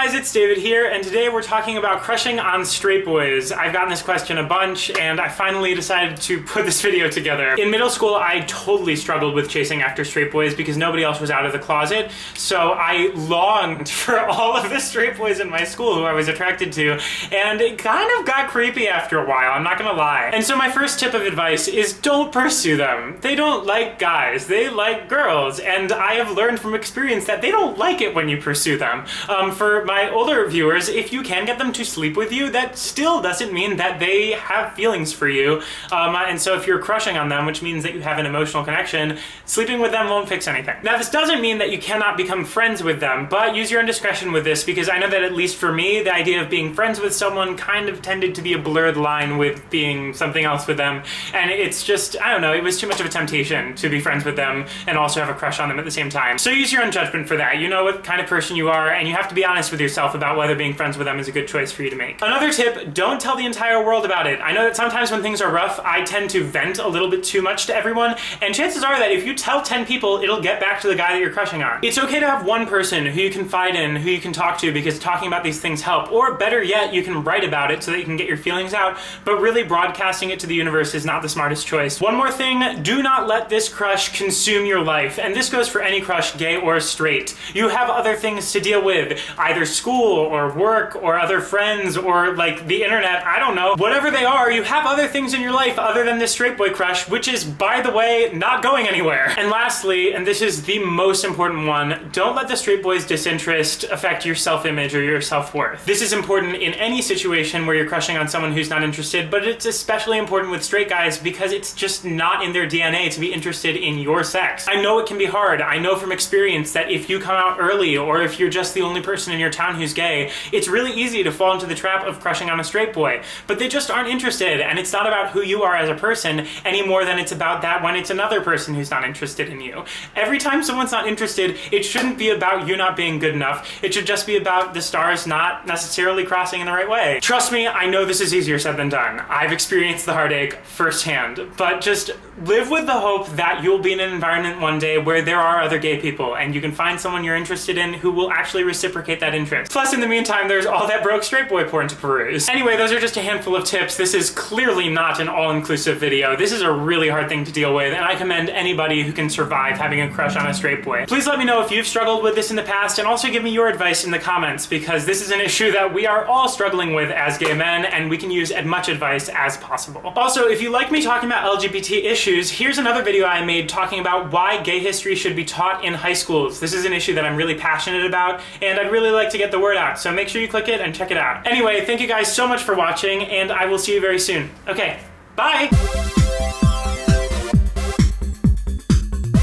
guys, it's David here, and today we're talking about crushing on straight boys. I've gotten this question a bunch, and I finally decided to put this video together. In middle school, I totally struggled with chasing after straight boys because nobody else was out of the closet, so I longed for all of the straight boys in my school who I was attracted to, and it kind of got creepy after a while, I'm not gonna lie. And so my first tip of advice is don't pursue them. They don't like guys, they like girls, and I have learned from experience that they don't like it when you pursue them. For my older viewers, if you can get them to sleep with you, that still doesn't mean that they have feelings for you. And so if you're crushing on them, which means that you have an emotional connection, sleeping with them won't fix anything. Now, this doesn't mean that you cannot become friends with them, but use your own discretion with this, because I know that at least for me, the idea of being friends with someone kind of tended to be a blurred line with being something else with them. And it's just, I don't know, it was too much of a temptation to be friends with them and also have a crush on them at the same time. So use your own judgment for that. You know what kind of person you are, and you have to be honest with yourself about whether being friends with them is a good choice for you to make. Another tip, don't tell the entire world about it. I know that sometimes when things are rough, I tend to vent a little bit too much to everyone, and chances are that if you tell 10 people, it'll get back to the guy that you're crushing on. It's okay to have one person who you confide in, who you can talk to, because talking about these things help, or better yet, you can write about it so that you can get your feelings out, but really broadcasting it to the universe is not the smartest choice. One more thing, do not let this crush consume your life, and this goes for any crush, gay or straight. You have other things to deal with, either school or work or other friends or like the internet, I don't know. Whatever they are, you have other things in your life other than this straight boy crush, which is, by the way, not going anywhere. And lastly, and this is the most important one, don't let the straight boy's disinterest affect your self-image or your self-worth. This is important in any situation where you're crushing on someone who's not interested, but it's especially important with straight guys because it's just not in their DNA to be interested in your sex. I know it can be hard. I know from experience that if you come out early or if you're just the only person in your town who's gay, it's really easy to fall into the trap of crushing on a straight boy, but they just aren't interested, and it's not about who you are as a person any more than it's about that when it's another person who's not interested in you. Every time someone's not interested, it shouldn't be about you not being good enough. It should just be about the stars not necessarily crossing in the right way. Trust me, I know this is easier said than done. I've experienced the heartache firsthand, but just live with the hope that you'll be in an environment one day where there are other gay people and you can find someone you're interested in who will actually reciprocate that interest. Plus, in the meantime, there's all that broke straight boy porn to peruse. Anyway, those are just a handful of tips. This is clearly not an all-inclusive video. This is a really hard thing to deal with, and I commend anybody who can survive having a crush on a straight boy. Please let me know if you've struggled with this in the past, and also give me your advice in the comments, because this is an issue that we are all struggling with as gay men, and we can use as much advice as possible. Also, if you like me talking about LGBT issues, here's another video I made talking about why gay history should be taught in high schools. This is an issue that I'm really passionate about, and I'd really like to get the word out, so make sure you click it and check it out. Anyway, thank you guys so much for watching, and I will see you very soon. Okay, bye!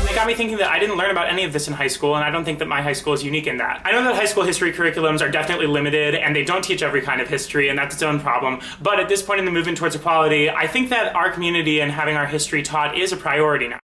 It got me thinking that I didn't learn about any of this in high school, and I don't think that my high school is unique in that. I know that high school history curriculums are definitely limited, and they don't teach every kind of history, and that's its own problem, but at this point in the movement towards equality, I think that our community and having our history taught is a priority now.